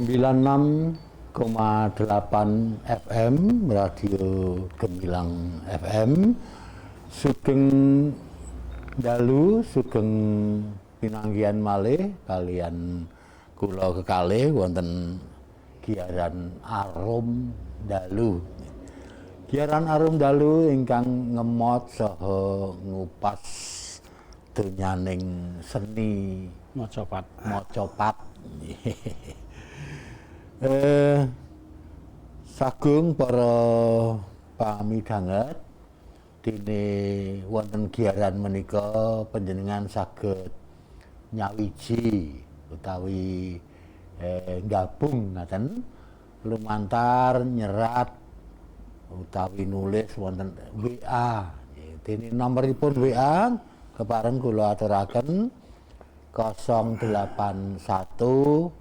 96,8 FM Radio Gemilang FM sugeng dalu sugeng pinanggihan malih kalian kula kekalih wonten giaran Arum Dalu. Giaran Arum Dalu ingkang ngemot saha ngupas donyaning seni macapat. Sagung para pamidhanget dene wonten giaran menika panjenengan saged nyawiji utawi gabung ngaten lumantar nyerat utawi nulis wonten WA. Dene nomoripun WA kepareng kula aturaken 081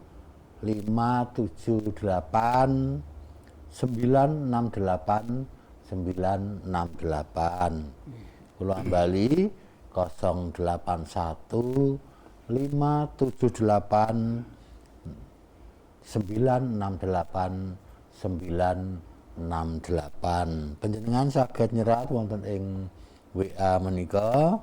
578 968 968. Kula bali 081 578 968 968. Panjenengan saged nyerat wonten ing WA menika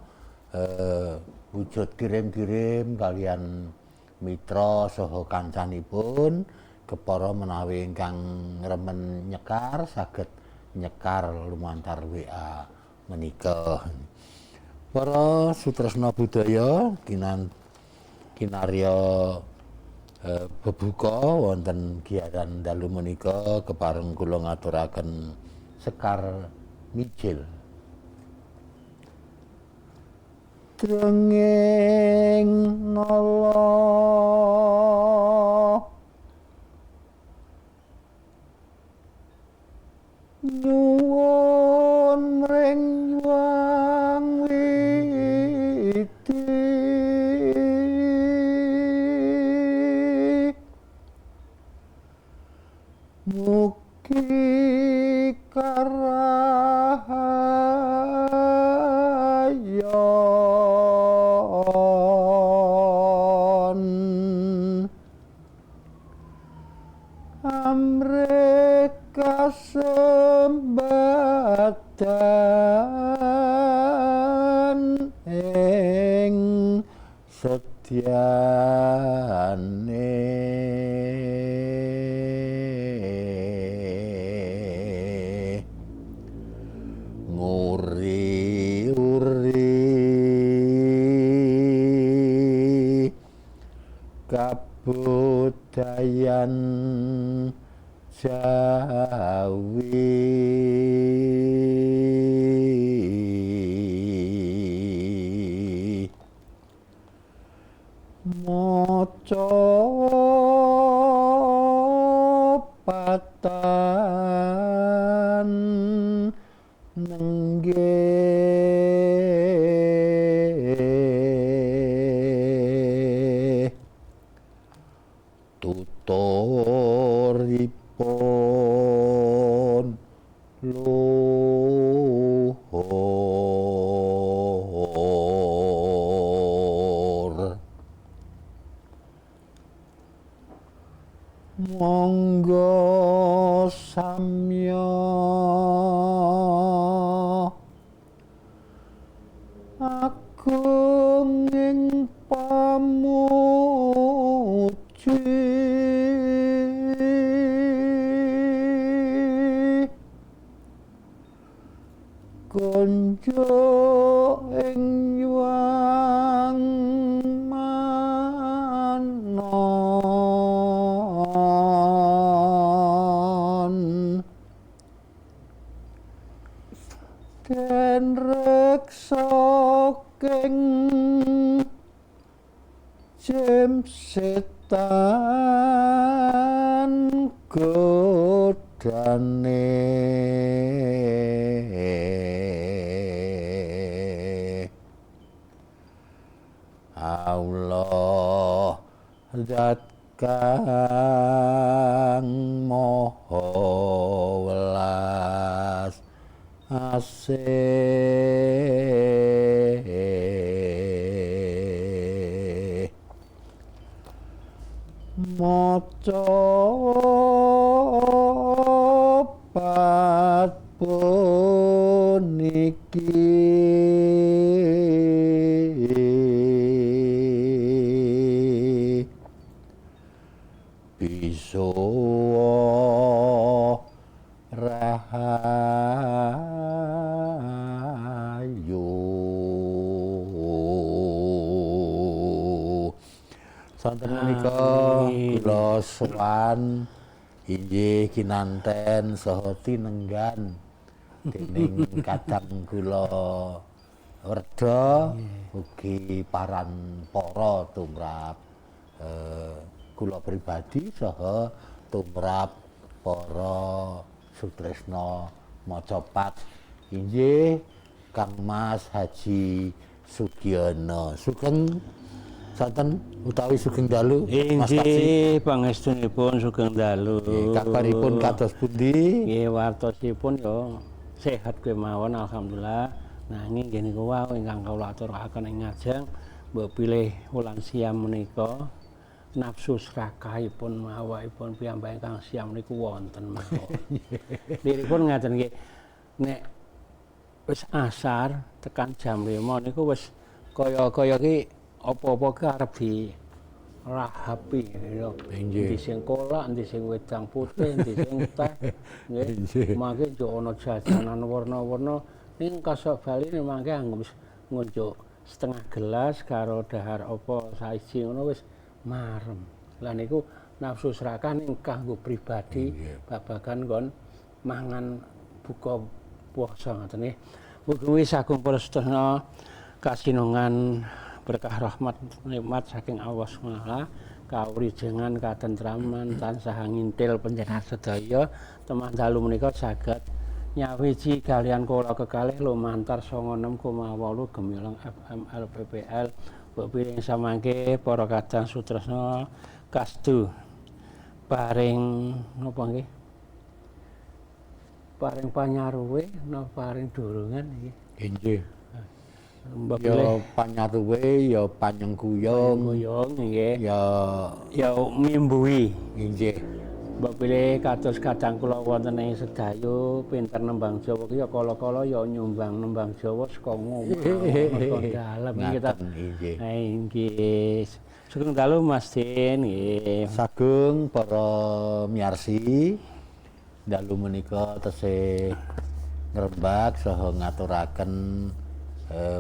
wujud kirim-kirim kalian mitra saha kancanipun kepara menawi ingkang remen nyekar saged nyekar lumantar WA menika. Para sutresna budaya kinarya bebuka wonten giaran dalu menika kepareng kula ngaturaken sekar mijil. Drenging nala nyuwun ring wang witi mugi karahaya amreka sembatan ing sedyane nguri-uri kabudayan Jawi macapatan nenggih tuturipun luhur monggo samya agung ing pamuji konjo ing yuang manon den reksa king jem setan godane Allah zat kang maha welas asih maca sopat puniki bisa rahayu. Sonten menika kula sowan inggih kinanten saha tinenggan dening kadang kula werda ugi paran para tumrap kula pribadi saha tumrap para sutresna macapat inggih Kang Mas Haji Sugiono. Sugeng santen utawi sugeng dalu Mas Taksi. Inggih pangestunipun sugeng dalu. Kabaripun kados pundi? Nggih wartosipun ya sehat kemawon alhamdulillah. Nanging nggih niku wau ingkang kula aturaken ing ngajeng mbok pilih wulan siam menika nafsu srakahipun mawakipun piyambak ingkang siam niku wonten mawon. Liripun ngaten nggih nek wis asar tekan jam 5 niku wis kaya-kaya ki apa-apa ki arep di rahapi lho. Endi sing kolak, endi sing wedang putih, endi sing teh. Nggih. Mangke njuk ana jajanan warna-warna ning kasok baline mangke wis ngunjuk setengah gelas karo dahar apa saiji ngono wis marem. Lah niku nafsu serakah ning kanggo pribadi babagan kon mangan buka puasa ngoten nggih. Mugi sagung para sedaya kasinungan berkah rahmat nikmat saking Allah Subhanahu kawrijengan katentraman tansah ngintil panjenengan sedaya teman dalu menika saged nyawiji kalian kula kekalih lumantar 96,8 Gemilang FM LPPL mbok piring samangke para kadang sutresna kastu paring napa nggih paring panyaruwe napa paring durungan nggih Nggih. Ya panyaruwe ya panyengguyung nggih ya mimbui nggih. Mbok pilih kados kadang kula wonten ing sedayu pinter nembang Jawa ki ya kala-kala ya nyumbang nembang Jawa saka ngomong dalem kita. Nggih. Sugeng dalu Mas Din nggih. Sagung para miyarsi dalu menika tesih ngrembak saha ngaturaken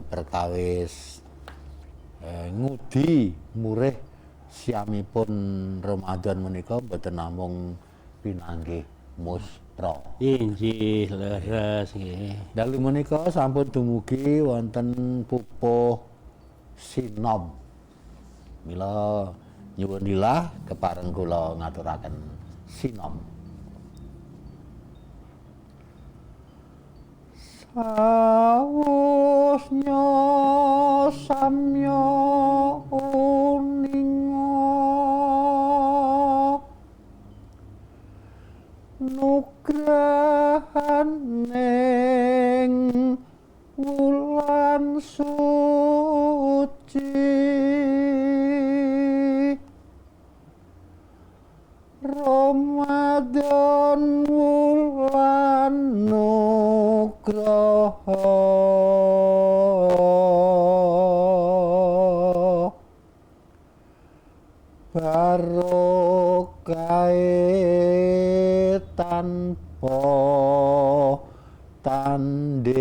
perkawis ngudi murih siamipun Ramadan menika mboten namung pinanggih mustra. Inggih leres nggih. Dalu menika sampun dumugi wonten pupuh sinom. Mila nyuwun dilah kepareng kula ngaturaken sinom. Sawusnya samya uninga nugrahan ning wulan suci Ramadan wulan nugraha barokahe tanpa tanding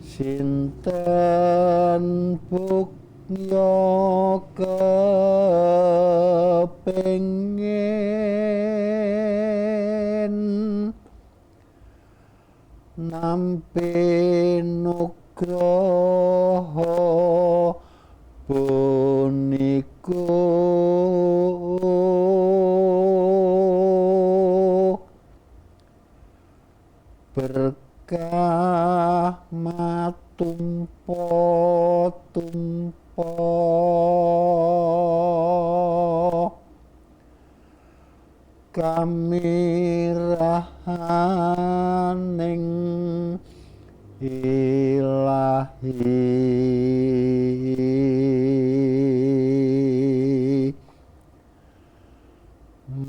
sinten bukya kepengin nampi nugraha puniku berkah matumpa-tumpa kamirahaning ilahi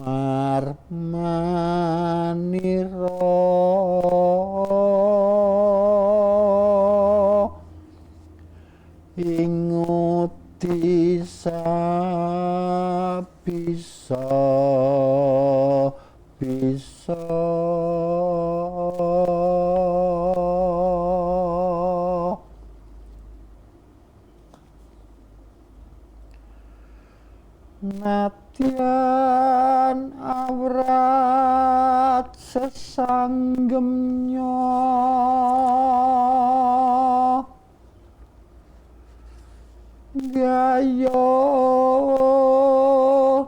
marmanira inguti bisa nadyan awrat sesanggemnya gaya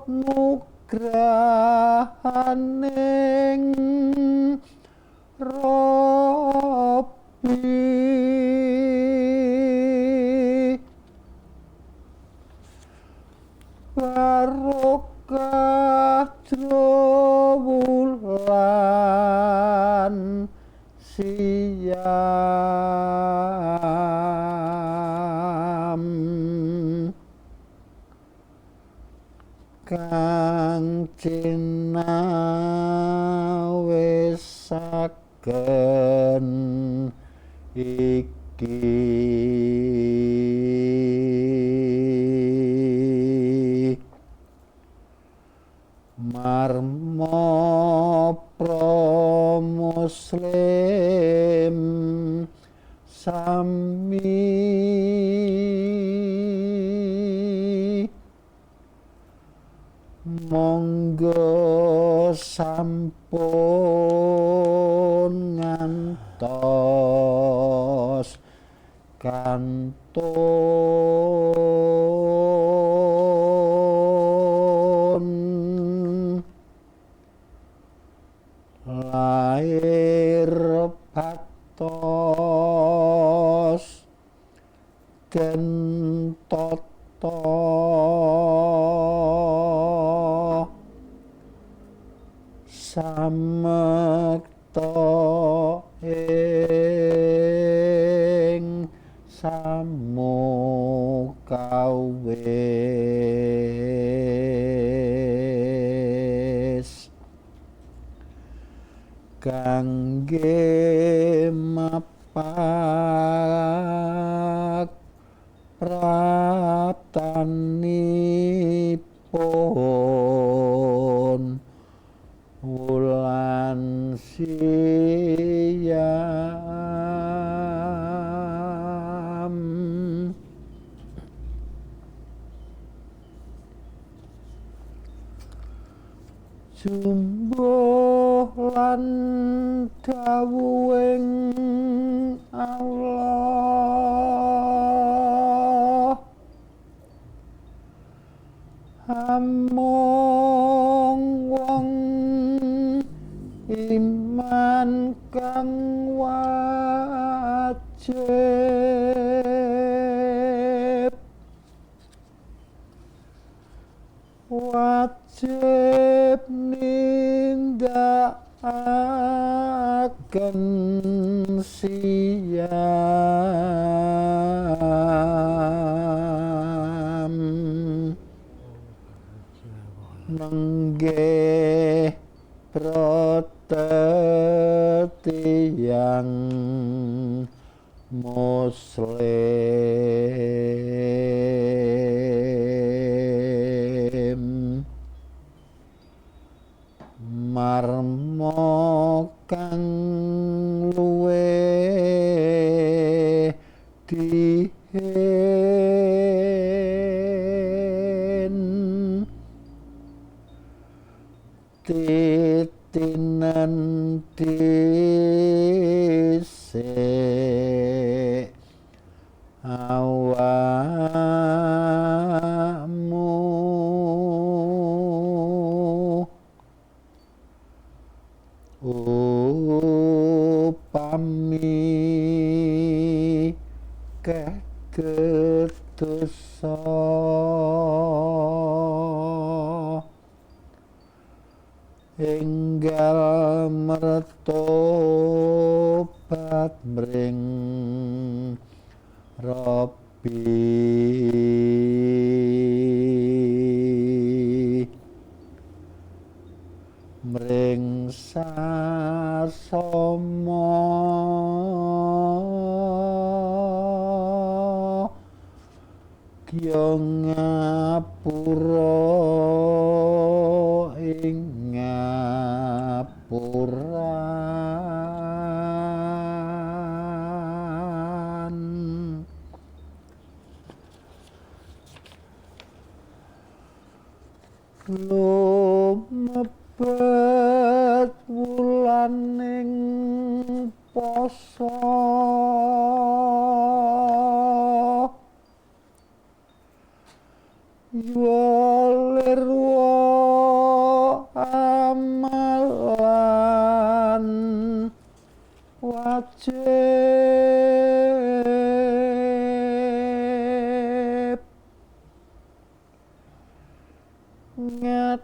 nugrahaning Rabbi barokah wulan siam kang cinawesaken iki marmo pro muslim sami monggo sampun ngantos kantun lair patos den tata samekta ing samukawis kangge mapak pratanipun wulan siam jumbuh lan dawuhing Allah amung wong iman kang wajib nindakaken siam nenggih protetiyang muslim marmo kang luwih dihen titinan dhisik awakmu upami kedosa enggal mertobat mring Rabbi mring sasama kya ngapura ing ngapuran lumebet wulaning poso Yolirwa amalan wajib ngetahaken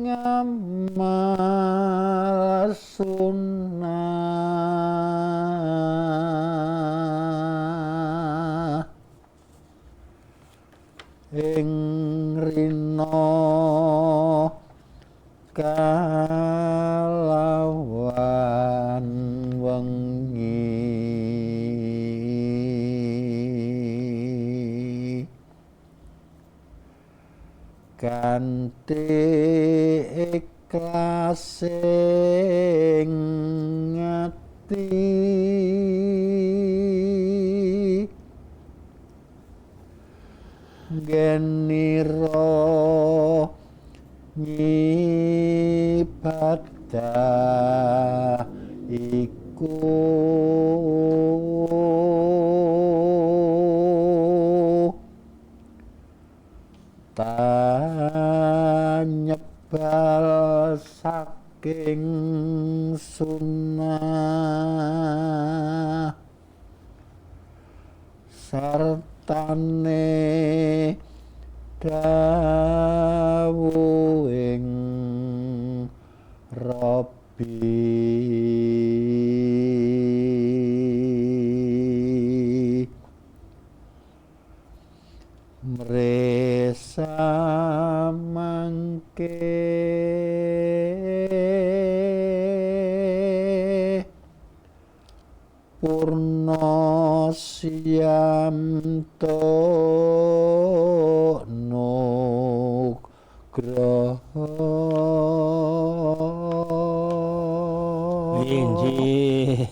ngamal sunnah ing rina kalawan wengi kanthi iklasing ati genira nyibadah iku tanyebal saking sunnah sartane dawuhing Rabbi mresa mangke purna siam nugraha inggih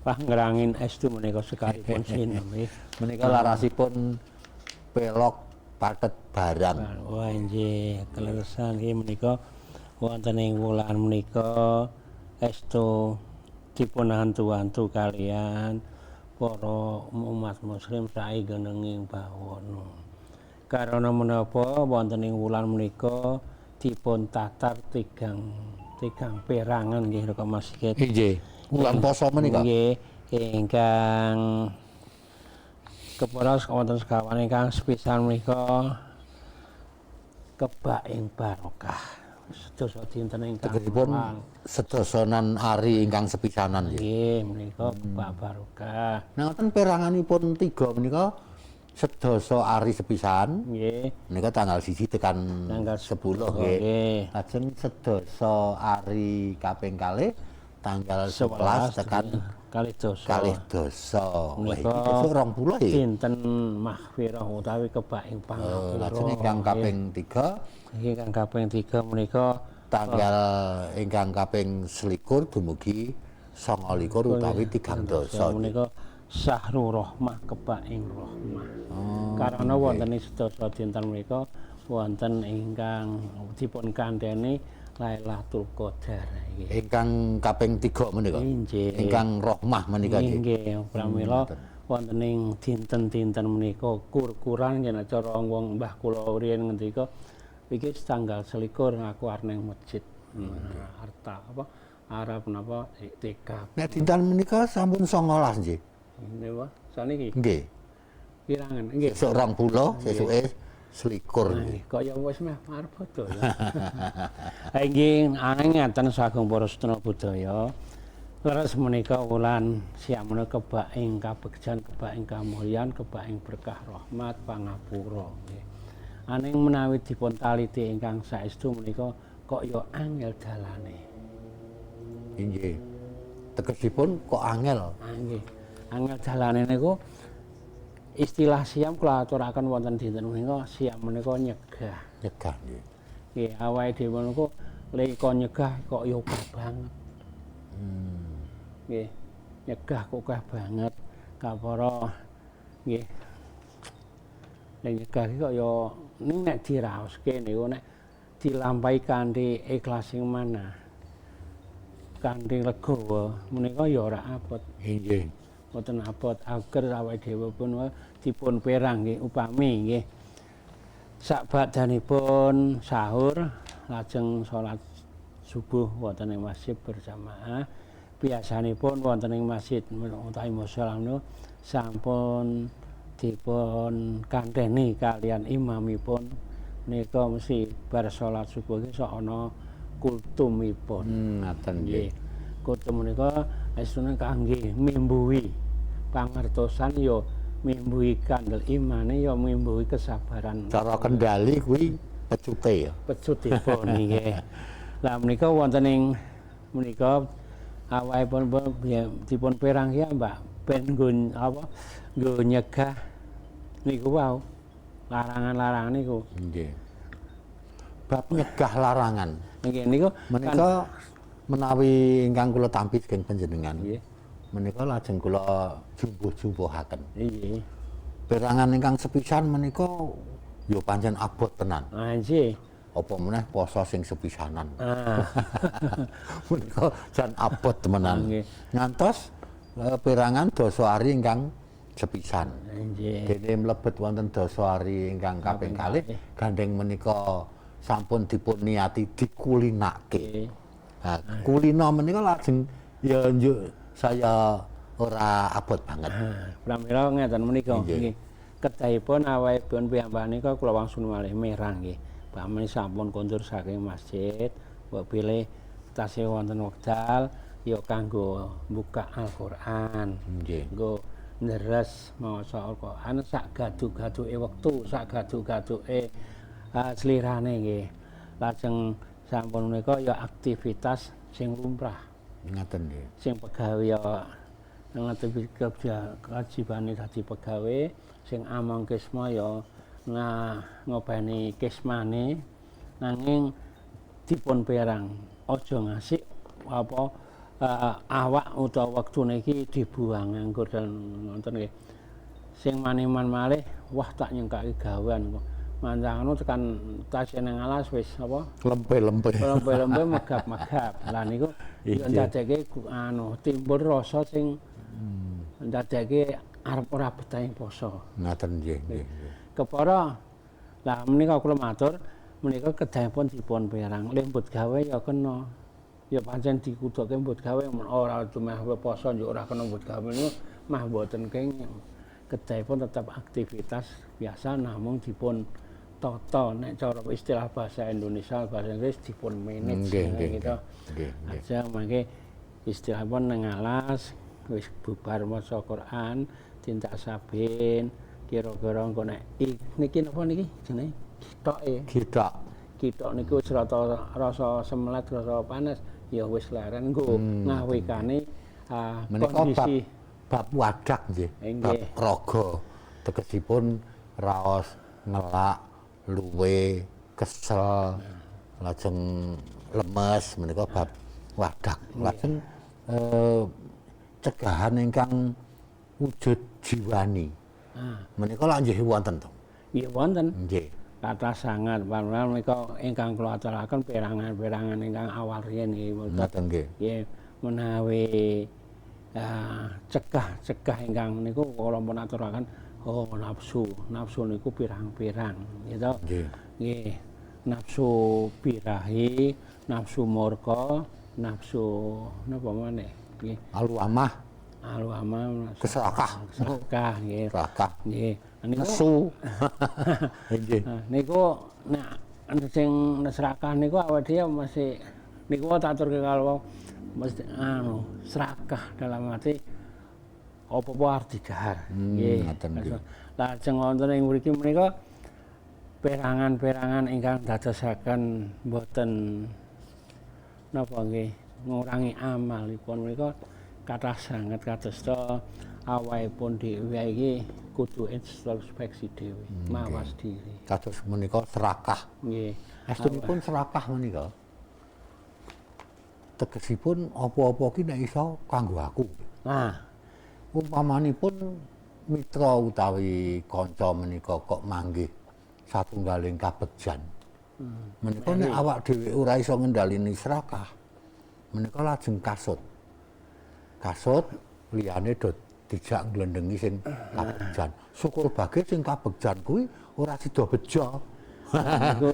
panggrangin estu menika sekalipun sinamih menika larasipun pelok pathet barang. Wah inggih keleresan nggih menika wonten ing wulan menika estu dipun hantu-hantu kalian para umat muslim saigenging bawana. Karana menapa wonten ing wulan menika dipun tatar tigang perangan nggih Raka Mas Sigit. Nggih. Wulan poso menika. Nggih ingkang kepara wonten sekawan ingkang sepisan menika kebak ing barokah. Sedasa dinten ingkang Tegesipun sedosonan ari ingkang sepisanan nggih. nggih menika kebak barokah. Nah, ngoten peranganipun 3 menika sedasa ari sepisan. Nggih. Menika tanggal 1 tekan Tanggal 10 nggih. nggih. Lajeng sedasa ari kaping kalih tanggal 11 tekan kalih dosa. kalih dosa. Wah, iki Menika besok 20 ya. Dinten mahfirah utawi kebak ing pangapura. Lajeng ingkang kaping 3 ingkang kaping 3 menika tanggal ingkang kaping 21 dumugi 29 utawi 3 dosa. menika Syahrul Rahmah kebak ing rahmah. Karena wonten ing sedasa dinten menika wonten ingkang dipun kandhani Lailatul Qadar nggih. Ingkang kaping 3 menika. Inggih. Ingkang rahmah menika nggih. Nggih, pramila wonten ing dinten-dinten menika kur-kuran yen cara wong mbah kula riyen ngendika iki tanggal 21 aku arep ning masjid. Harta apa arep napa iktikaf. Nek dinten menika sampun 19 nggih. Napa saniki Nggih. pirangan nggih. Sesuk 20, sesuke 21 nggih. Kaya wis meh arep bodho ya. Nggih aneng ngaten sagung para sedaya budaya. Leres menika wulan siam menika kebak ing kabegjan, kebak ing kamulyan, kebak ing berkah rahmat pangapura nggih. Aning menawi dipun taliti ingkang saestu menika kok ya angel dalane. Inggih. Tegesipun kok angel. Nggih. Angel dalane niku istilah siam kula aturaken wonten dinten menika siam menika nyegah. Nyegah nggih. Nggih, awake dhewe niku leka nyegah kok ya akeh banget. Nggih. Nyegah kok akeh banget. Kapara nggih. Nek nyegah iki kok ya ning nek diraoske niku nek dilampahi kanthi ikhlas ing manah. Kanthi legawa menika ya ora abot. Inggih. Mboten abot ager awake dhewe pun dipun perang nggih upami nggih. Sakbadanipun sahur lajeng salat subuh wonten ing masjid berjamaah. Biasanipun wonten ing masjid utawi musala sampun dipun kanteni kalian imamipun nika mesti bar salat subuh iki sok ana kultumipun. Ngaten nggih. Kultum menika asline kangge mimbuhi pangertosan ya mimbuhi kandel imane ya mimbuhi kesabaran. Cara kendali kuwi pecute ya. Pecutipun nggih. Lah menika wonten ing menika awakipun dipun perang ya Mbak ben nggo apa nggo nyegah niku wau larangan-larangan niku. Nggih. Bab nyegah larangan. Nggih niku Menika menawi ingkang kula tampi saking panjenengan. nggih. Menika lajeng kula jumbuh-jumbuhaken. Nggih. Perangan ingkang sepisan menika ya pancen abot tenan. Ah nggih. Apa meneh poso sing sepisanan. Ah. Menika jan abot temenan. Nggih. Ngantos perangan dasa ari ingkang sepisan. Nggih. Dene mlebet wonten dasa ari ingkang kaping kalih gandeng menika sampun dipun niati dikulinake. Nah, kulina menika lajeng ya njuk saya ora abot banget. Pramila ngeten menika nggih. Kedahipun awakipun piyambak nika kula wangsul malih merang nggih. Pamane sampun kondur saking masjid, mbok pilih tasih wonten wekdal ya kanggo buka Al-Qur'an. Nggih. Nggo ndheres maca Al-Qur'an sak gadu-gaduke wektu, sak gadu-gaduke slirane nggih. Lajeng sampun menika ya aktivitas sing lumrah. Ngaten nggih. Sing pegawe ya ngati kewajibane dadi pegawe, sing among kisma ya ngopeni kismane nanging dipun perang aja ngasik apa awak utawa wektune iki dibuang nganggur dan ngoten nggih. Sing maniman malih wah tak nyengkake gawean kok. Mancangan tekan tasih nang alas wis apa? Lempe-lempe. Lempe-lempe megap-megap. Lah niku ndadekake timbul rasa sing ndadekake arep ora betah ing poso. Ngaten nggih. Kepara lah menika kula matur menika kedahipun dipun perang lembut gawe ya kena. Ya pancen dikuduke mbut gawe ora cuma poso njuk ora kena mbut gawe niku mah mboten kenging. Kedahipun tetap aktivitas biasa namung dipun tata nek cara istilah bahasa Indonesia bahasa Inggris dipun manage gitu. Aja mangke istilahipun nang alas wis bubar maca Quran tindak saben kira-kira engko nek niki napa niki jenenge kitoke. Kitok niku wis rasa semelat rasa panas ya wis leren nggo ngawekane kondisi bab wadak nggih. Bab raga tegesipun raos ngelak luwe kesel lajeng lemes menika bab wadak. Lajeng cegahan ingkang wujud jiwani. Menika lak nggih wonten to. Nggih wonten. Nggih. Kathah sanget pameran menika ingkang kula aturaken perangan-perangan ingkang awal riyen nggih. Ngoten nggih. Nggih menawi cegah ingkang niku kula pun aturaken nafsu niku pirang-pirang gitu. Nggih. Nafsu birahi, nafsu murka, nafsu napa maneh? Nggih. Al-amah, keserakah nggih. Keserakah. Nggih. Nesu. Nggih. Niku nek sing serakah niku awake dhewe masih niku tak aturke kalau mesti serakah dalam arti apa-apa arep didahar. Ngoten nggih. Lajeng wonten ing mriki menika perangan-perangan ingkang dadosaken boten napa nggih ngurangi amalipun menika kathah sanget kadosta awakipun dhewe iki kudu introspeksi dhewe, mawas diri. Kados menika serakah. Nggih. Estunipun serakah menika. Tegesipun apa-apa ki nek iso kanggo aku. Nah, Umpamanipun mitra utawi kanca menika kok manggih satunggaling kabegjan. Menika nek awak dhewe ora iso ngendhaleni serakah, menika lajeng kasut. Kasut liyane do dijak nglendengi sing kabegjan. Syukur bae sing kabegjan kuwi ora sida bejo.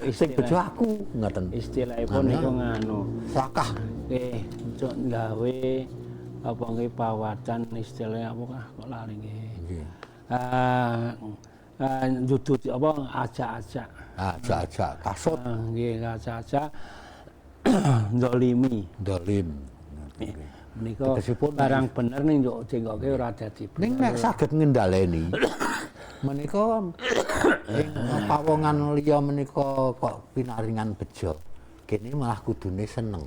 Sing bejo aku ngoten. istilahipun niku nganu. Serakah. Nggih, cuk gawe apa nggih pawatan istilahnya apa kok lali nggih. Nggih. Dudut apa ajak-ajak. Ajak-ajak kasut Nggih, ajak-ajak ndolimi. dolim. Menika Tegesipun barang bener ning njuk jenggoke ora dadi Ning bener. nek saged ngendhaleni menika ing pawongan liya menika kok pinaringan bejo. Kene malah kudune seneng.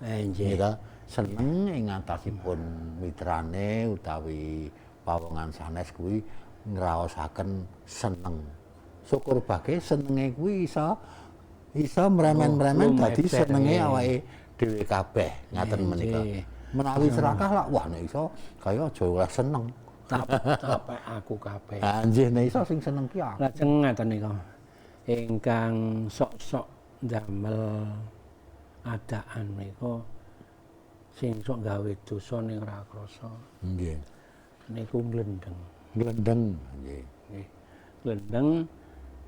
Nggih. Nggih seneng ing atasipun mitrane utawi pawongan sanes kuwi ngraosaken seneng. Syukur bae senenge kuwi iso mremen-mremen dadi senenge awake dhewe kabeh ngaten menika. Menawi serakah lak wah nek iso kaya aja oleh seneng. Tapi aku kabeh. Ha nggih nek iso sing seneng ki aku. Lajeng ngaten nika. Ingkang sok-sok ndamel adaan menika sing sok gawe dosa ning ora krasa Nggih. niku glendeng. Glendeng nggih. Nggih. Glendeng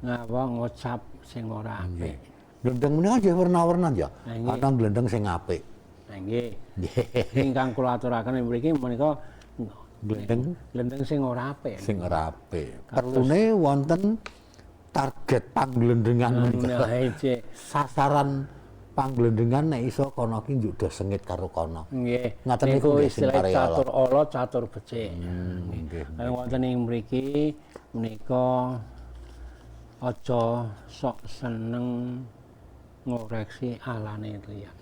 ngawa ngocap sing ora apik. Glendeng menika nggih warna-warna ya. Nggih. Ana glendeng sing apik. Nah nggih. Nggih. Ingkang kula aturaken mriki menika Glendeng sing ora apik. sing ora apik. Perlune wonten target pangglendengan menika. Nah, iki. Sasaran pangglendengan nek iso kono ki njuk do sengit karo kono. Nggih. Ngaten niku Niku nggih sing istilah karya catur ala catur becik. Nggih. Kaya wonten ing mriki menika aja sok seneng ngoreksi alane liyan.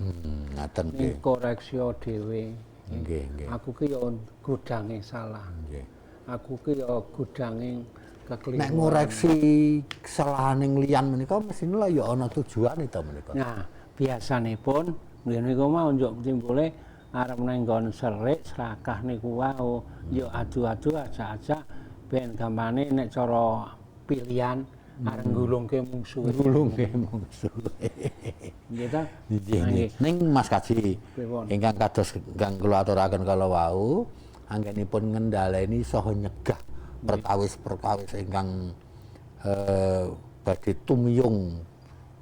Ngaten nggih. Ning koreksi dhewe. Nggih, nggih. Aku ki ya gudange salah. Nggih. Aku ki ya gudange kekeliruan. Nek ngoreksi kesalahaning liyan menika mesine lho ya ana tujuane to menika. Nah, biasanipun nggih niku mau njuk timbule arep nang nggon serik serakah niku wau ya adu-adu ajak-ajak ben gampane nek cara pilihan arep nggulungke musuh. Nulunge mungsuh. Nggih ta? Nggih. Ning Mas Kaji Pripun? ingkang kados ingkang kula aturaken kala wau anggenipun ngendhaleni saha nyegah perkawis-perkawis ingkang badhe tumiyung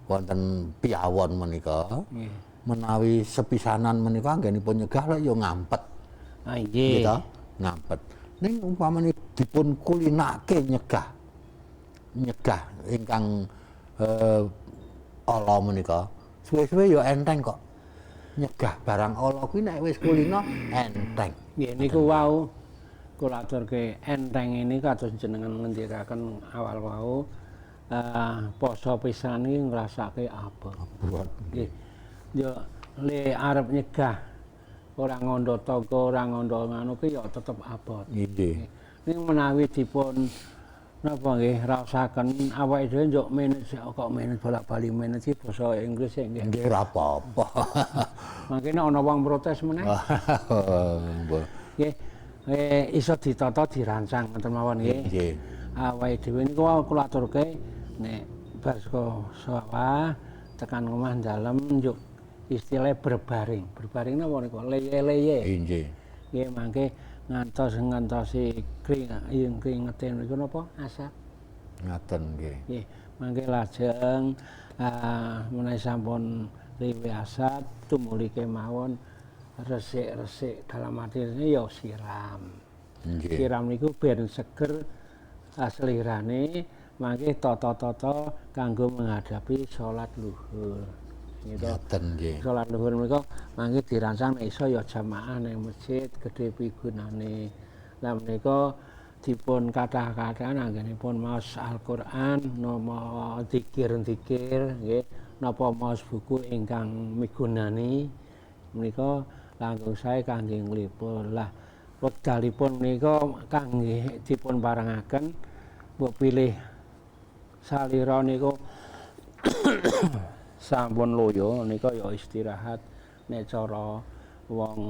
wonten piyawon menika. Nggih. Menawi sepisanan menika anggenipun nyegah lho ya ngampet. Ah nggih. Gitu, ngampet. Ning umpamane dipun kulinake nyegah ingkang ala menika suwe-suwe ya enteng kok. Nyegah barang ala kuwi nek wis kulina enteng. Nggih niku wau kula aturke enteng ini kados jenengan ngendikaken awal wau poso pisan iki ngrasake abot. Nggih. Yo le arep nyegah ora ngondo tangga, ora ngondo ngono ki ya tetep abot. Nggih. Ning menawi dipun napa nggih raosaken awake dhewe njuk manage kok manage bolak-balik manage basa Inggris ya nggih. Nggih ora apa-apa. Mangkene ana wong protes meneh. Nggih. Iso ditata dirancang ngoten mawon nggih. Nggih. Awake dhewe niku kula aturke nek bar sawah tekan omah dalem njuk istilah berbaring. Berbaring napa niku? Leye-leye. Nggih. Nggih mangke ngantosi kringete niku napa? Asap. Ngaten nggih. Nggih, mangke lajeng menawi sampun riwe asap tumuli kemawon resik-resik dalam arti ya siram. Nggih. Siram niku ben seger selirane mangke tata-tata kanggo menghadapi salat luhur. gitu. Ngoten nggih. Salat dhuwur menika mangke dirancang nek iso ya jamaah ning masjid gedhe pigunane. Lah menika dipun kathah-kathah anggenipun maos Al-Qur'an, napa zikir-zikir nggih, napa maos buku ingkang migunani menika langkung sae kangge nglipur. Lah wekdalipun menika kangge dipun parengaken mbok pilih salira niku sampun loyo nika ya istirahat nek cara wong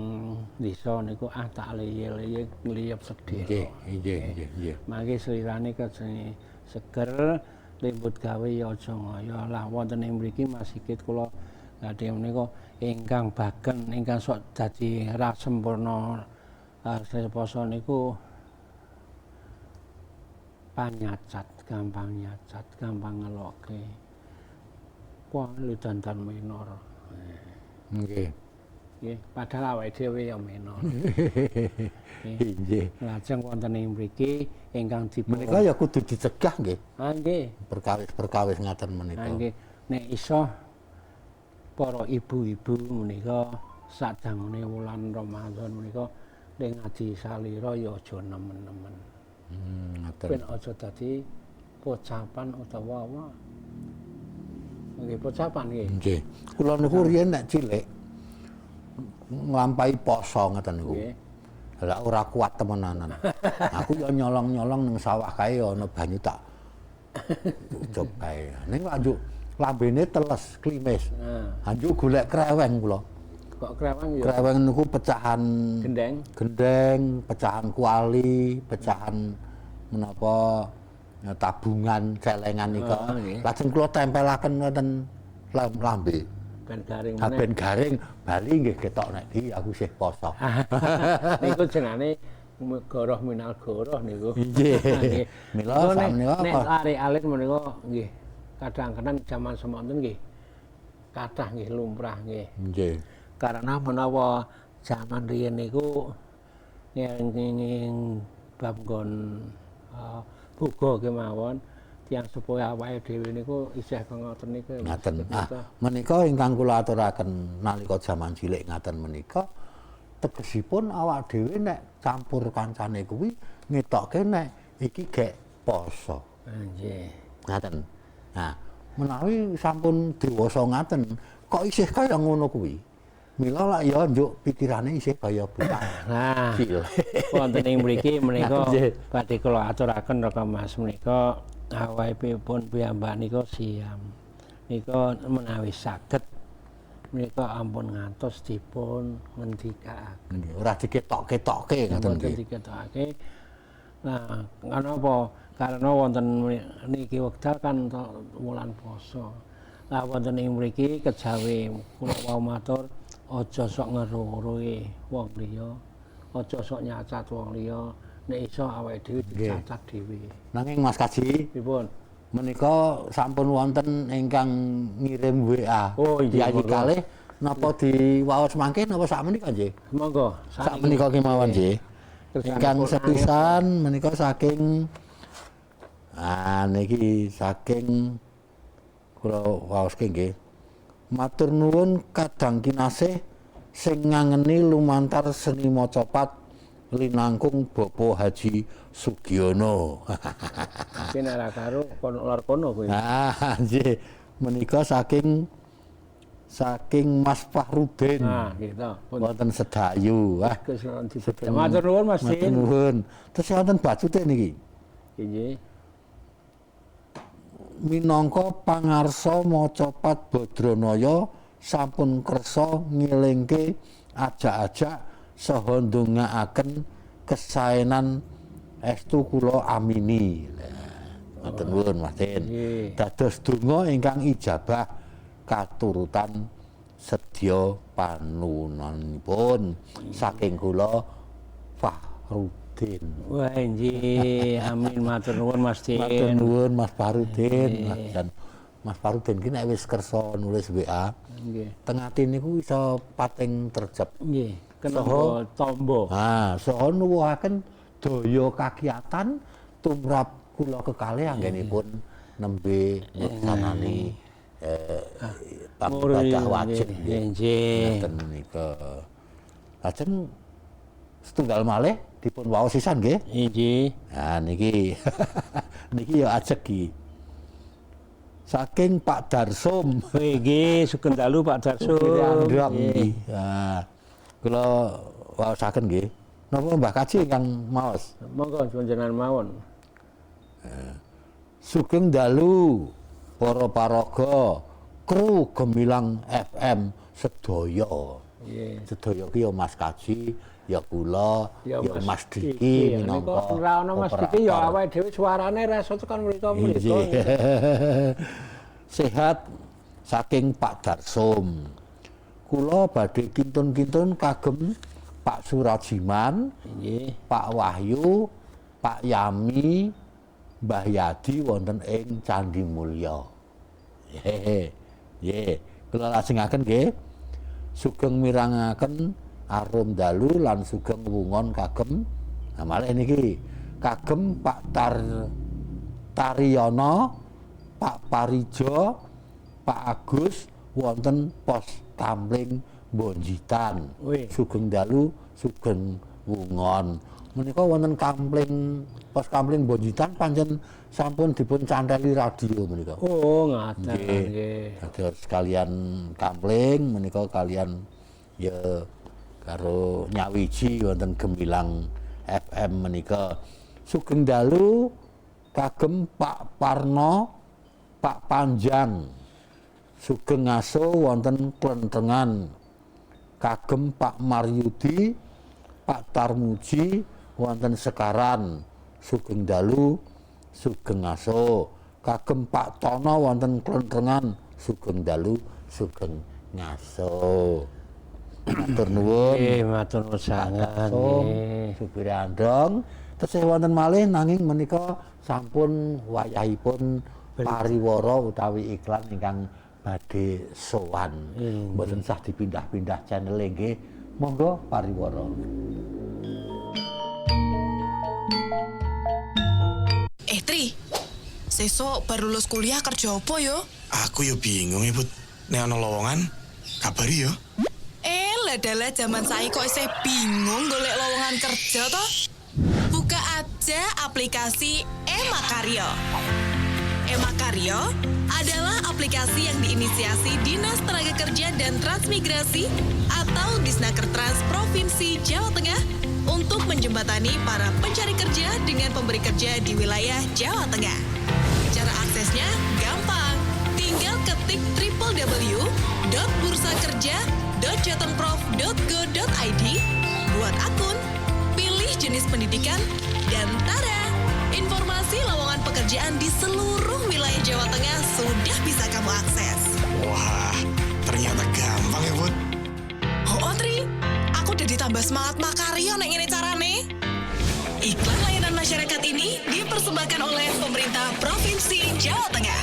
desa niku tak leyeh-leyeh ngliyep sedhela. Nggih. Mangke slirane kejeng seger lembut gawe ya aja ngaya. Lah wonten ing mriki Mas Sigit kula gadhe menika ingkang baken ingkang sok dadi rasempurna poso niku panyacat, gampang ngelokke. Wah, lu dandan minor. Nggih. Nggih, padahal awake dhewe ya minor. Nggih. Lajeng wonten ing mriki ingkang dipun Menika ya kudu dicegah nggih. nggih. Perkawis ngaten menika. Nggih, nek iso para ibu-ibu menika sadangune wulan Ramadan menika ning ngaji salira ya aja nemen-nemen. Ngoten. Ben aja dadi pocapan utawa apa. Nggih, pocapan nggih. Nggih. Kula niku riyen nek cilik nglampahi poso ngoten niku. Nggih. Lah ora kuat temenanan. Aku ya nyolong-nyolong ning sawah kae ana banyu tak ucap kae. Ning anjuk lambene teles, klimis. Anjuk golek kreweng kula. Kok kreweng ya Kreweng niku pecahan gendeng, pecahan kuali, pecahan menapa tabungan celengan nika. Lajeng kula tempelaken ngoten lambe. ben garing Ha ben garing bali nggih ketok nek iki aku isih poso. Niku jenenge goroh minal goroh niku. Nggih. Mila sakmenika nek lari alit menika nggih kadang-kadang jaman semonten nggih kathah nggih lumrah nggih. Nggih. Karena menawa jaman riyen niku nging bab nggon buga kemawon tiyang sepuh awake dhewe niku isih ngoten niku. Ngaten. Menika ingkang kula aturaken nalika jaman cilik ngaten menika tegesipun awak dhewe nek campur kancane kuwi ngetokke nek iki gek poso. Nggih. Ngaten. Nah, menawi sampun dewasa ngaten kok isih kaya ngono kuwi. Mila lak ya njuk pikirane isih kaya buta. Nah, Cil. wonten ing mriki menika badhe kula aturaken raka Mas menika awakipun piyambak nika siam. Nika menawi saged menika ampun ngantos dipun ngendikaaken. Ora diketok-ketokke ngoten Mboten nggih. diketokake. Nah, kenapa? Karena wonten niki wekdal kan wulan poso. Lah wonten ing mriki kejawi kula wau matur aja sok ngerurui wong liya, aja sok nyacat wong liya, nek iso awake dhewe dicacat dhewe. Nanging Mas Kaji, Pripun? menika sampun wonten ingkang ngirim WA. Oh, iya, Yayi kalih napa diwaos mangke napa sakmenika nggih? Monggo, Sakmenika kemawon nggih. Ingkang sepisan menika saking niki saking kula waoske nggih. Matur nuwun kadang kinasih sing ngangeni lumantar seni macapat linangkung Bapak Haji Sugiono. ben ora karo kono lor kono kuwi. Nggih, menika saking Mas Fahrudin. Gitu. Wonten Sedayu. Kesuwun dipun. Matur nuwun Mas Matur Din. nuwun. Terus wonten bacute niki. Nggih. Minangka pangarsa macapat Badranaya sampun kersa ngilingke ajak-ajak saha ndongaaken kesaenan estu kula amini. Ngoten nuwun Mas Den. Dados donga ingkang ijabah katurutan sedya panununipun saking kula Fahrudin. Wah, nggih. Amin matur nuwun Mas Din. Matur nuwun Mas Fahrudin. Dan Mas Fahrudin ki nek wis kersa nulis WA, Nggih. teng ati niku iso pating terjep. Nggih. Kenapa tombo? Saha nuwuhaken daya kakiyatan tumrap kula kekalih anggenipun nembe ngeksanani ibadah wajib nggih. ngoten menika. Lajeng setunggal malih dipun waos sisan nggih. Nggih. Nah niki niki ya ajeg iki. Saking Pak Darsum. Nggih, sugeng dalu Pak Darsum. Andram niki. Nah, kula waosaken nggih. Napa Mbah Kaji ingkang maos? Monggo panjenengan mawon. Sugeng dalu para paraga kru Gemilang FM sedaya. Nggih. Sedaya ki ya Mas Kaji, ya kula, ya Mas Diki Diki. minangka. Ora ana Mas Diki ya awake dhewe suarane ra iso tekan mriko-mriko. Sehat saking Pak Darsum. Kula badhe kintun-kintun kagem Pak Surajiman, Nggih. Pak Wahyu, Pak Yami, Mbah Yadi wonten ing Candi Mulya. Nggih, kula lajengaken nggih. Sugeng mirangaken arum dalu lan sugeng wungon kagem malih niki kagem Pak Taryono, Pak Parijo, Pak Agus wonten pos Kamling Bonjitan. Wih. Sugeng dalu sugeng wungon. Menika wonten pos Kamling Bonjitan pancen sampun dipun candhali radio menika. Oh, ngaten Nggih. nggih. Dados kalian Kamling menika kalian ya karo nyawiji wonten Gemilang FM menika. Sugeng dalu kagem Pak Parno, Pak Panjang. Sugeng ngaso wonten Klentengan. Kagem Pak Maryudi, Pak Tarmuji wonten Sekaran. Sugeng dalu sugeng ngaso. Kagem Pak Tono wonten Klentengan. Sugeng dalu sugeng ngaso. Matur nuwun. Nggih, matur nuwun sanget nggih. Supir andong. Tesih wonten malih nanging menika sampun wayahipun pariwara utawi iklan ingkang badhe sowan. Mboten sah dipindah-pindah channel nggih. Monggo pariwara. Tri, sesuk baru lulus kuliah kerja apa yo? Aku yo bingung ya, Bud. Nek ana lowongan, kabari yo. Ladalah zaman saiki kok isih bingung golek lowongan kerja toh? Buka aja aplikasi Emakarya. Emakarya adalah aplikasi yang diinisiasi Dinas Tenaga Kerja dan Transmigrasi atau Disnaker Trans Provinsi Jawa Tengah untuk menjembatani para pencari kerja dengan pemberi kerja di wilayah Jawa Tengah. Cara aksesnya gampang. Tinggal ketik www.bursakerja.jatengprof.go.id, buat akun, pilih jenis pendidikan, dan tada! Informasi lowongan pekerjaan di seluruh wilayah Jawa Tengah sudah bisa kamu akses. Wah, ternyata gampang ya, Bud. Oh, Tri, aku udah ditambah semangat makaryo nek ngene carane. Iklan layanan masyarakat ini dipersembahkan oleh pemerintah Provinsi Jawa Tengah.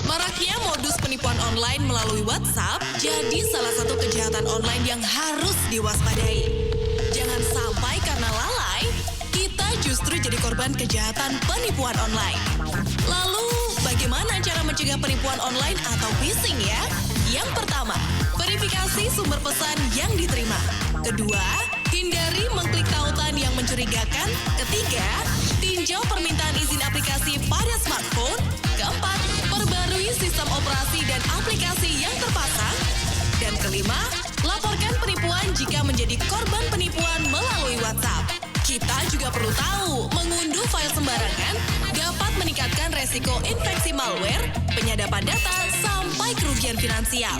Maraknya modus penipuan online melalui WhatsApp jadi salah satu kejahatan online yang harus diwaspadai. Jangan sampai karena lalai, kita justru jadi korban kejahatan penipuan online. Lalu, bagaimana cara mencegah penipuan online atau phishing ya? Yang pertama, verifikasi sumber pesan yang diterima. Kedua, hindari mengklik tautan yang mencurigakan. Ketiga, tinjau permintaan izin aplikasi pada smartphone. Keempat, perbarui sistem operasi dan aplikasi yang terpasang. Dan kelima, laporkan penipuan jika menjadi korban penipuan melalui WhatsApp. Kita juga perlu tahu, mengunduh file sembarangan dapat meningkatkan resiko infeksi malware, penyadapan data, sampai kerugian finansial.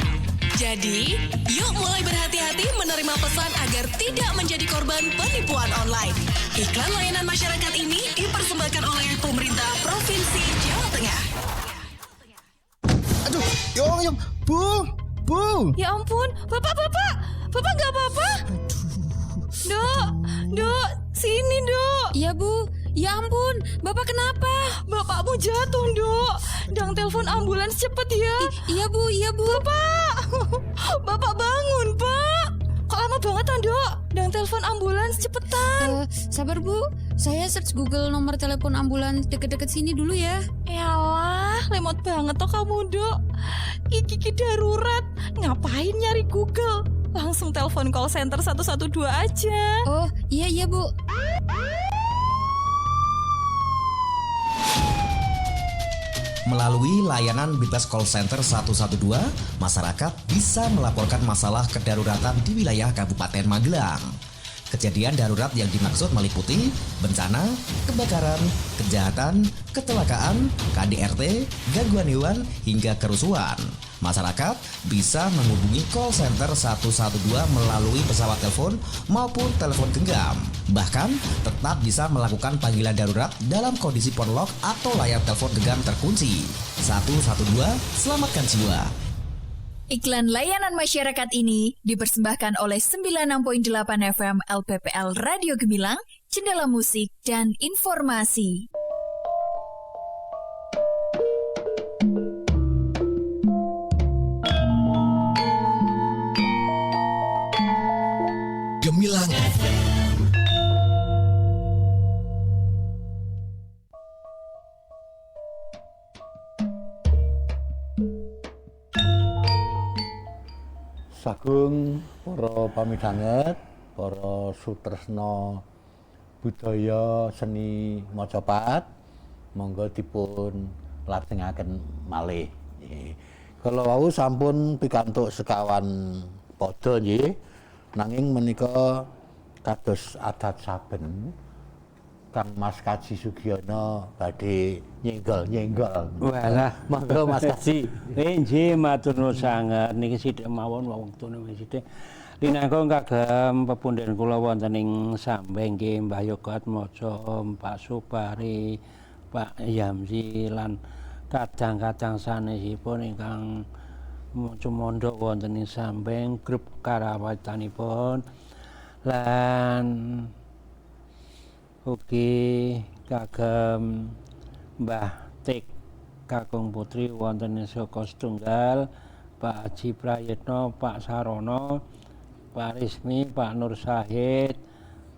Jadi, yuk mulai berhati-hati menerima pesan agar tidak menjadi korban penipuan online. Iklan layanan masyarakat ini dipersembahkan oleh pemerintah Provinsi Jawa Tengah. Aduh, Yong, Bu. Ya ampun, Bapak nggak apa-apa? Dok, sini Dok. Iya Bu, ya ampun, Bapak kenapa? Bapakmu jatuh Dok, dang telepon ambulans cepet ya. Iya Bu. Bapak bangun Pak. Kok lama banget Dok, dang telepon ambulans cepetan. ambulan. Sabar Bu, saya search Google nomor telepon ambulans deket-deket sini dulu ya. Yalah, lemot banget toh kamu, Dok. Iki darurat. Ngapain nyari Google? Langsung telepon call center 112 aja. Oh, iya Bu. Melalui layanan Bebas Call Center 112, masyarakat bisa melaporkan masalah kedaruratan di wilayah Kabupaten Magelang. Kejadian darurat yang dimaksud meliputi bencana, kebakaran, kejahatan, kecelakaan, KDRT, gangguan hewan, hingga kerusuhan. Masyarakat bisa menghubungi call center 112 melalui pesawat telepon maupun telepon genggam. Bahkan tetap bisa melakukan panggilan darurat dalam kondisi phone lock atau layar telepon genggam terkunci. 112, selamatkan jiwa. Iklan layanan masyarakat ini dipersembahkan oleh 96.8 FM LPPL Radio Gemilang, Jendela Musik dan Informasi. Gemilang Sagung para pamidhanget, para sutresna budaya seni Macapat, monggo dipun lajengaken malih. Kala wau sampun pikantuk sekawan pada nggih, nanging menika kados adat saben Kang Mas Kaji Sugiono badhe nyenggol-nyenggol. Walah, monggo Mas Kaji. Nggih matur nuwun sanget niki sithik mawon wektune wis sithik. Linangkung kagem pepundhen kula wonten ing Sambeng nggih Mbah Yoga Atmaja, Pak Supari, Pak Yamzi lan kadang-kadang sanesipun ingkang cumondhok wonten ing Sambeng grup karawitanipun lan ugi kagem Mbah Tik kakung putri wonten ing Saka Setunggal, Pak Haji Prayitno, Pak Sarono, Pak Rismi, Pak Nur Syahid,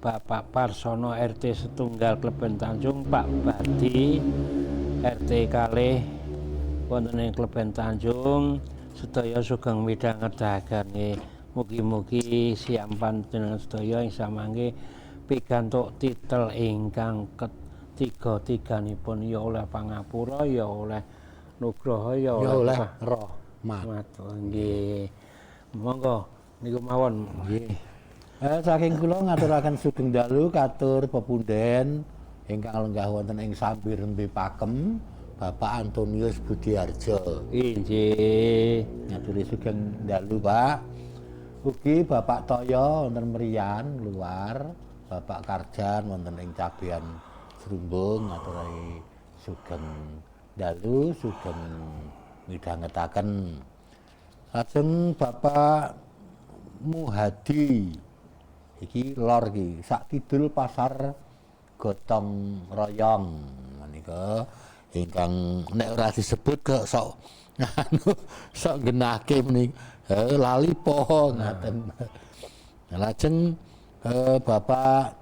Bapak Parsono RT Setunggal Kleben Tanjung, Pak Badi RT kalih wonten ing Kleben Tanjung, sedaya sugeng midhangetaken nggih. Mugi-mugi siampan jenengan sedaya ing samangke pikantuk titel ingkang ketiga-tiganipun ya oleh pangapura, ya oleh nugraha, ya oleh rahmat. Nggih. Monggo niku mawon. Nggih. Saking kula ngaturaken sugeng dalu katur pepundhen ingkang lenggah wonten ing Sambir Rembe Pakem, Bapak Antonius Budiarjo. Inggih. Ngaturi sugeng dalu, Pak. Ugi Bapak Toyo wonten Merian luar, Bapak Karjan wonten ing Cabean Srumbung ngaturi sugeng dalu, sugeng midhangetaken. Lajeng Bapak Muhadi iki lor iki sak kidul pasar Gotong Royong menika ingkang nek ora disebut kok sok sok genahke menika lali po ngaten. Lajeng Bapak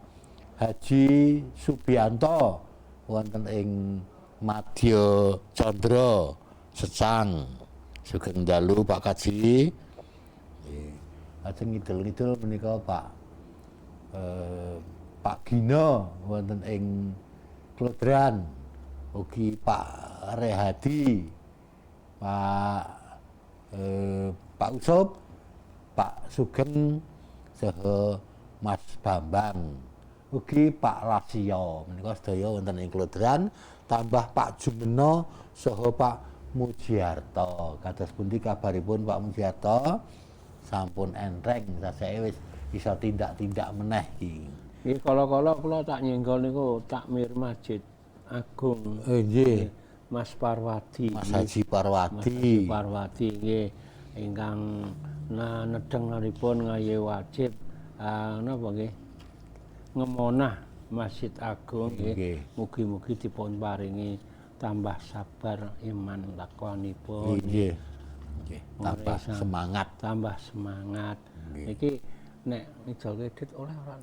Haji Subianto wonten ing Madya Candra Secang sugeng dalu Pak Kaji. Lajeng ngidul-ngidul menika Pak Gino wonten ing Klodran, ugi Pak Rehadi, Pak Usup, Pak Sugeng saha Mas Bambang, ugi Pak Lasio menika sedaya wonten ing Klodran, tambah Pak Jumeno saha Pak Mujiarto. Kados pundi kabaripun Pak Mujiarto? Sampun entreng sasake wis bisa tindak-tindak meneh iki. Nggih kala-kala kula tak nyenggol niku takmir Masjid Agung. Nggih. Mas Parwadi. Mas Haji Parwadi. Mas Haji Parwadi nggih ingkang nedhenganipun ngaye wajib napa nggih ngemonah Masjid Agung nggih. Mugi-mugi dipun paringi tambah sabar iman takwanipun. Nggih. Tambah semangat. Tambah semangat. Iki nek ngijol kredit oleh ora?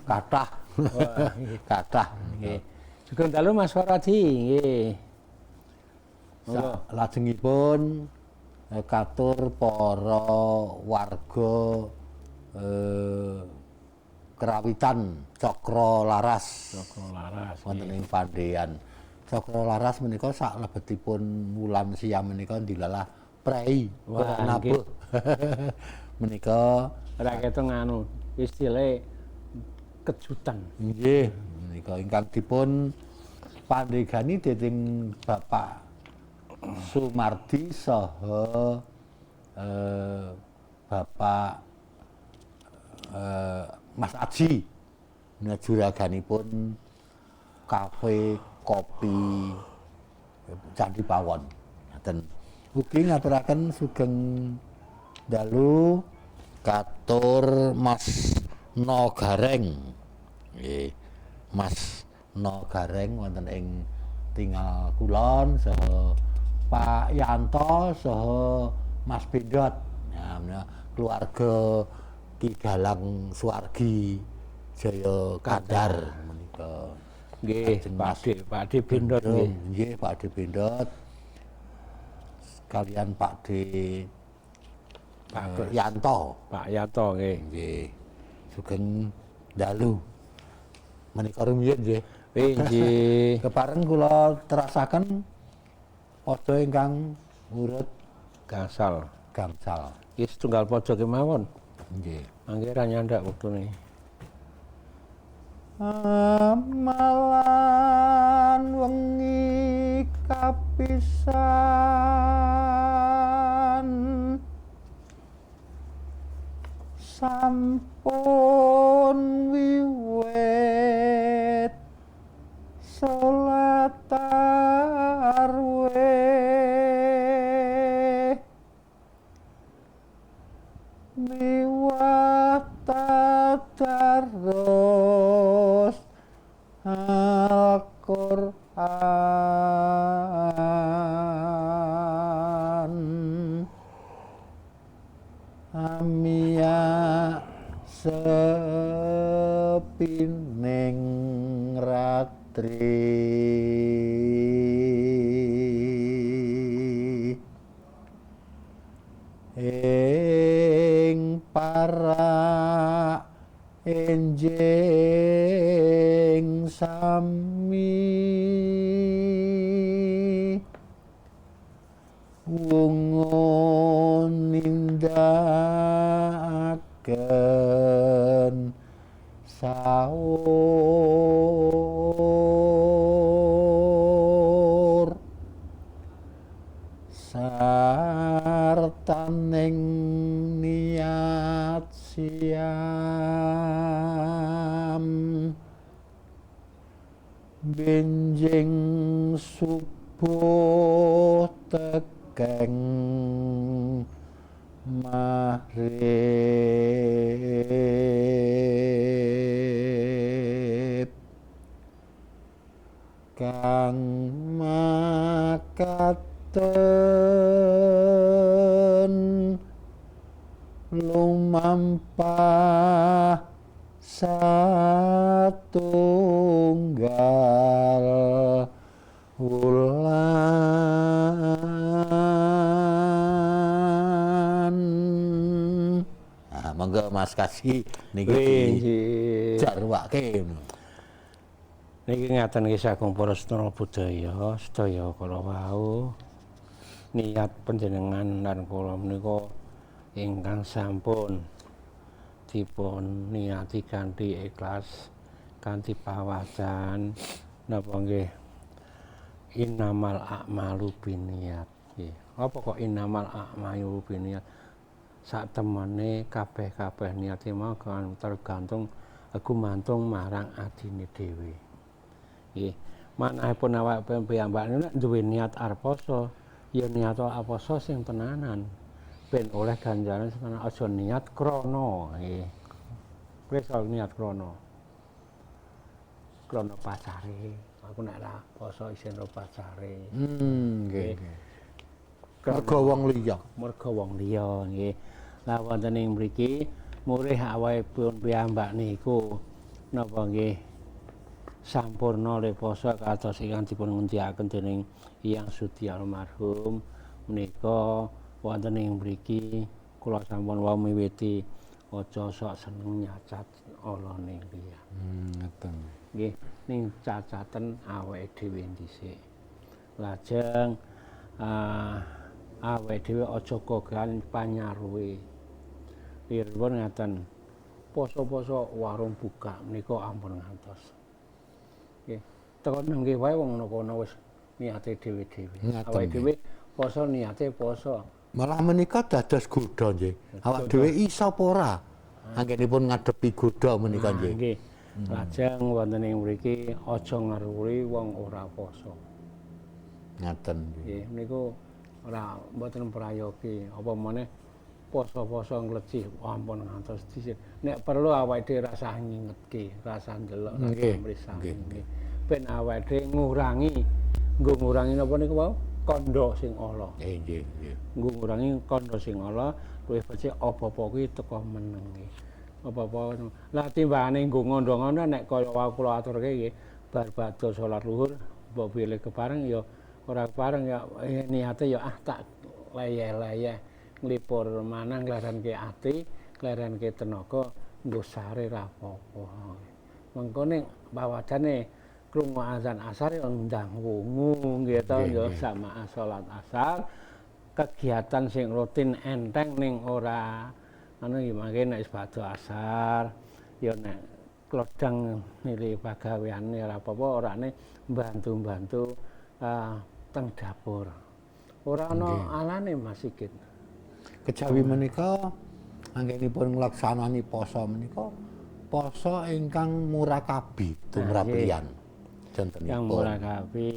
Kathah. Wah, nggih. Kathah. Nggih. Sugeng dalu Mas Waradi, nggih. Monggo. Lajengipun katur para warga Kerawitan Cokro Laras. Cokro Laras. Wonten ing Pandhéan. Cokro Laras menika saklebetipun wulan siam menika dilalah prei Wah, nabuh. Menika ora ketok nganu, istilahé kejutan. nggih menika ingkang dipun pandhegani dening Bapak Sumardi saha Bapak Mas Aji juraganipun kafe kopi Candi Pawon. Ngaten. Ugi ngaturaken sugeng dalu katur Mas No Gareng. Nggih. Mas No Gareng wonten ing Tinggal Kulon saha Pak Yanto saha Mas Bendot. Ya, keluarga Ki Galang Suwargi Jaya Kandar menika. Nggih, Pak D Bendot nggih. Nggih, Pak D Bendot. Kalian Pak D Yanto. Pak Yanto nggih. Nggih. Sugeng dalu. Menika rumiyin nggih. Nggih. Kepareng kula terasaken padha ingkang urut Gangsal. gangsal. Iki setunggal pojok kemawon. Nggih. Mangke ra nyandak wektune. Amalan wengi kapisan sampun wiwit salat tarwih miwah tadarus Al-Qur'an amia sepining ratri ing para enjing sami wungu nindakaken sahur sartaning niat siam benjing subuh tekeng maghrib kang makaten lumampah satunggal wulan. Nah, monggo Mas Kasih niki jarwake. Niki ngaten nggih saking para sedaya budaya sedaya kala wau niat panjenengan lan kula menika ingkang sampun dipun niati kanthi ikhlas kanthi pawacan napa nggih innamal a'malu binniyat nggih. Apa kok innamal a'malu binniyat? Sak temene kabeh-kabeh niate mau kan tergantung gumantung marang adine dhewe. Nggih. Manahipun awake piyambak nek duwe niat arep poso, ya niat poso sing tenanan. Ben oleh ganjaran sing tenanan, aja niat krana nggih. Wis niat krana. Krana pacare. Aku nek ra poso isin karo pacare. Nggih. Mergo wong liya. Mergo wong liya nggih. Lah wonten ing mriki murih awakipun piyambak niku napa nggih sampurna le poso kados ingkang dipun ngendikaken dening Hyang Sudi almarhum menika wonten ing mriki kula sampun wau miwiti aja sok seneng nyacat ala ning liya. Ngoten. Nggih ning cacaten awake dhewe dhisik. Lajeng awake dhewe aja kogan panyaruwe. Piripun ngaten poso-poso warung buka menika ampun ngantos. Nggih, teko nengge wae wong kono wis niate dhewe-dhewe. Awake dhewe poso niate poso. Malah menika dados godha nggih. Awak dhewe iso apa ora anggenipun ngadepi godha menika nggih. Nggih. Lajeng wonten ing mriki aja ngaruri wong ora poso. Ngaten. Nggih, niku ora mboten prayogi apa meneh poso-poso nglecih ampun ngantos dhisik. Nek perlu awake dhewe rasah ngingetke, rasah ndelok, rasah mrisah. Nggih. Ben awake dhewe ngurangi napa niku wau? Kandha sing ala. Nggih. Nggo ngurangi kandha sing ala, luwih becik apa-apa kuwi teka meneng nggih. Apa-apa. Lah timbangane nggo ngondo-ngondo nek kaya wau kula aturke nggih, bar badhe salat luhur mbok pilih kepareng ya ora kepareng ya niate ya tak leyeh-leyeh nglipur manah nglarenke ati, nglarenke tenaga nggo sare ra apa-apa. Mengko ning bawadane krungu azan asar ya ndang wungu nggih to ya jamaah salat asar. Kegiatan sing rutin enteng ning ora anu ya mangke nek wis badhe asar ya nek klodang nili pagaweane ora apa-apa orane mbantu-mbantu teng dapur. Ora ana alane Mas Sigit. Kejawi menika anggenipun nglaksanani poso menika poso ingkang murakabi tumrapian. Contenipun Yang murakabi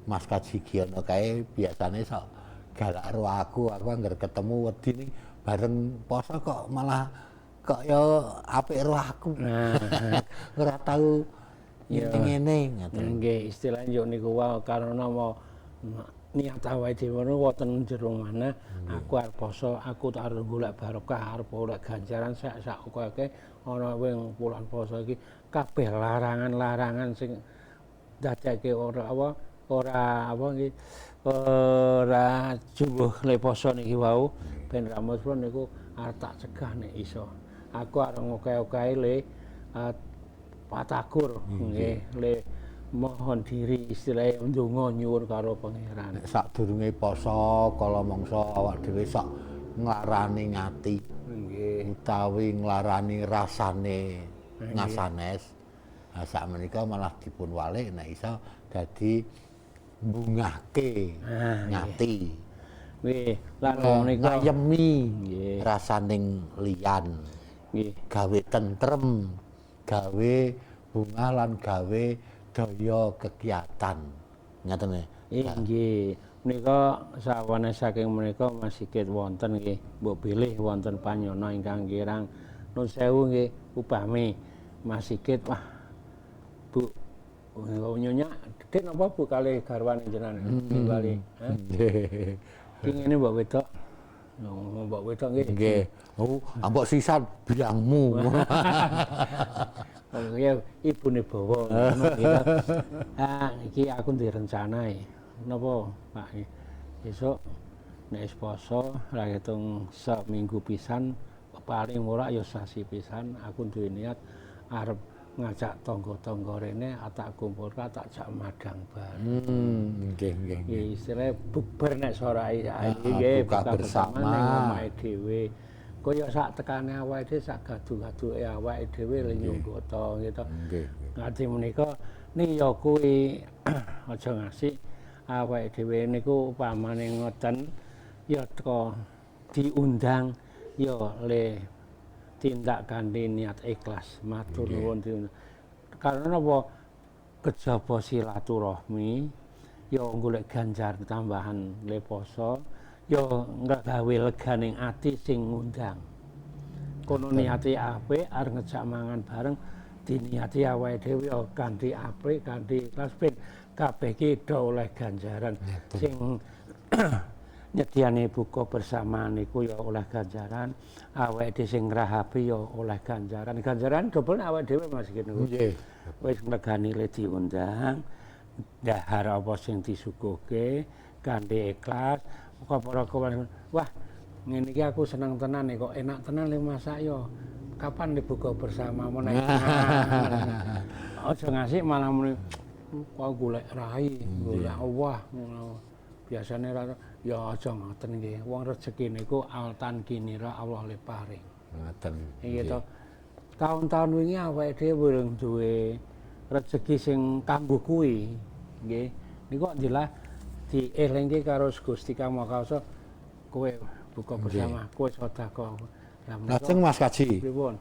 Mas Kajigiono kae biasane sok galak karo aku anggar ketemu wedi ning bareng poso kok malah kok ya apik karo aku. Ora tau ngene ngoten. Nggih, istilah yo niku wae karena mau niat awake dhewe wonten jero manah aku arep poso, aku tak arep golek barokah, arep golek ganjaran sak akeh ana wing wulan poso iki kabeh larangan-larangan sing dadake ora nggih ora jumbuh le poso niki wau ben ramos pun niku arep tak cegah nek iso. Aku arep ngokeh-okehi le patakur nggih le mohon diri istilahnya ndonga nyuwun karo pangeran. Sadurunge poso kala mangsa awak dhewe sok nglarani ngati. Nggih. Utawi nglarani rasane ngasanes. Nah sakmenika malah dipun walik nek iso dadi mbungahke ngati. Nggih, lan menika ngayemi nggih rasaning liyan. nggih Gawe tentrem, gawe bungah lan gawe daya kegiatan. Ngaten nggih. Menika sawane saking menika Mas Sigit wonten nggih, mbok pilih wonten panyono ingkang kirang nuwun sewu nggih upami Mas Sigit wah Bu nyonya Dik napa Bu kalih garwane jenengan nimbali. Ki ngene mbok wedok. Mbok wedok nggih. Nggih. Oh, ambok sisan biangmu. Oh ya ibune bawa ngono gitu. Iki aku ndek rencana napa Pak besok nek wis poso ra hitung seminggu pisan paling ora ya sasi pisan aku duwe niat arep ngajak tangga-tangga rene tak kumpulke tak jak madang bareng. Nggih. Istilahnya bubar nek sorai nggih buka bersama ning omahe dhewe. Kaya sak tekane awake dhewe sak gadu-gaduke awake dhewe le nyunggata gitu. Nggih. Ngati menika niya kuwi aja ngasih awake dhewe niku upamane ngoten ya teko diundang ya le tindak kanthi niat ikhlas matur nuwun karena apa kejaba silaturahmi ya golek ganjar tambahan le poso ya nggawe leganing ati sing ngundang kono niate apik arep ngejak mangan bareng diniati awake dhewe ya kanthi apik kanthi ikhlas ben kabeh iki do oleh ganjaran sing nyediane buka bersama niku ya oleh ganjaran, awake dhewe sing ngrahapi ya oleh ganjaran. Ganjaran dobel awake dhewe Mas niku. Nggih. Wis regani le diundang, dahar apa sing disuguhke kanthi ikhlas, muga para kawan. Wah, ngene iki aku seneng tenan kok enak tenan le masak yo. Kapan dibuka bersama meneh. Aja ngasih malah muni kok golek rai, golek Allah ngono. Biasane ya aja ngoten nggih. Wong rezeki niku altan kinira Allah le paring. Ngoten. Iki to. Tahun-tahun wingi awake dhewe urung duwe rezeki sing kanggo kuwi. Nggih. Niku kok jelas dielingke karo Gusti Kamakasa kowe buka bersama, kowe sedekah. Lajeng Mas Kaji. Pripun?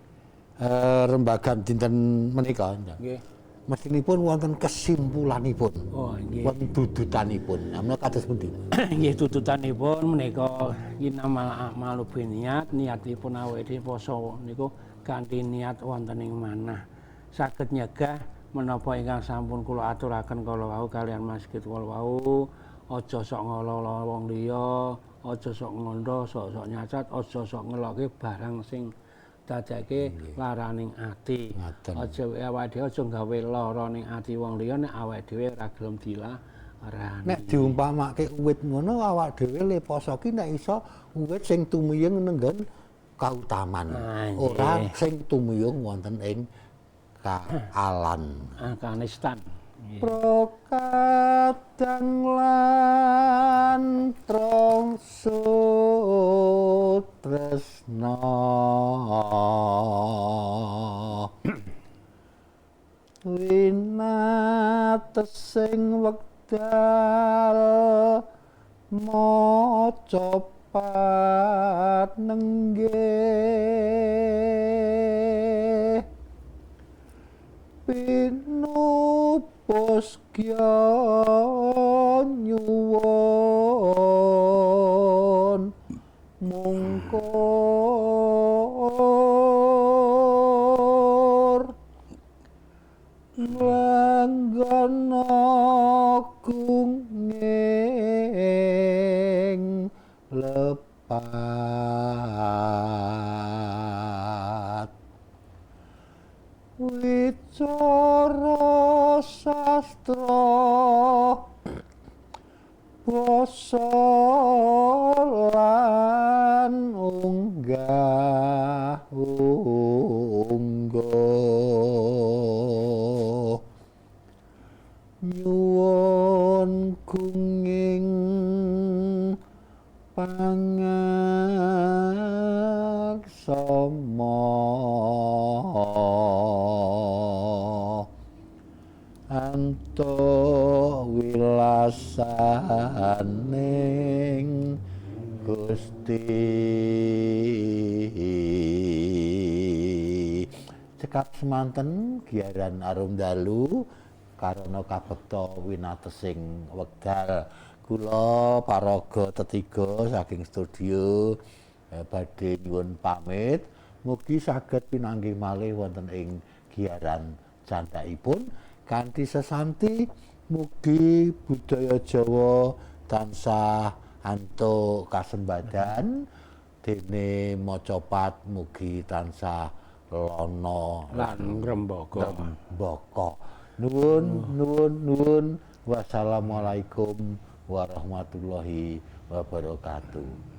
Rembagan dinten menika Nggih. mestinipun wonten kesimpulanipun. Oh, nggih. Wonten dudutanipun. Nah, menika kados pundi? Nggih tututanipun menika inamal a'malu binniyat, niatipun awake dhewe poso niku kanthi niat wonten ing manah. Saged nyegah menapa ingkang sampun kula aturaken kala wau kalian masjid kala wau, aja sok ngolo-olo wong liya, aja sok ngondo, sok nyacat, aja sok ngeloke barang sing dadake laraning ati. Aja awake dhewe aja gawe lara ning ati wong liya nek awake dhewe ora gelem dilarani. Nek diumpamake uwit ngono awak dhewe le poso ki nek iso uwit sing tumiyung nenggon kautaman. Ora sing tumiyung wonten ing kaalan. Kanistan. Prokadang lan trongso tresna winatesing wekdal maca panenggih pinupus kya nyuwun mungkur langgana kunging lepat wicara sastra basa lan unggah nyuwun kunging pangaksama anto wilasaning Gusti. Cekap semanten giaran arum dalu karana kabekta winatesing wekdal kula paraga tetiga saking studio badhe nyuwun pamit mugi saged pinanggih malih wonten ing giaran candhaipun kanthi sesanti mugi budaya Jawa tansah antuk kasembadan dene macapat mugi tansah lono lan ngrembaka. Nuwun. Wassalamualaikum warahmatullahi wabarakatuh.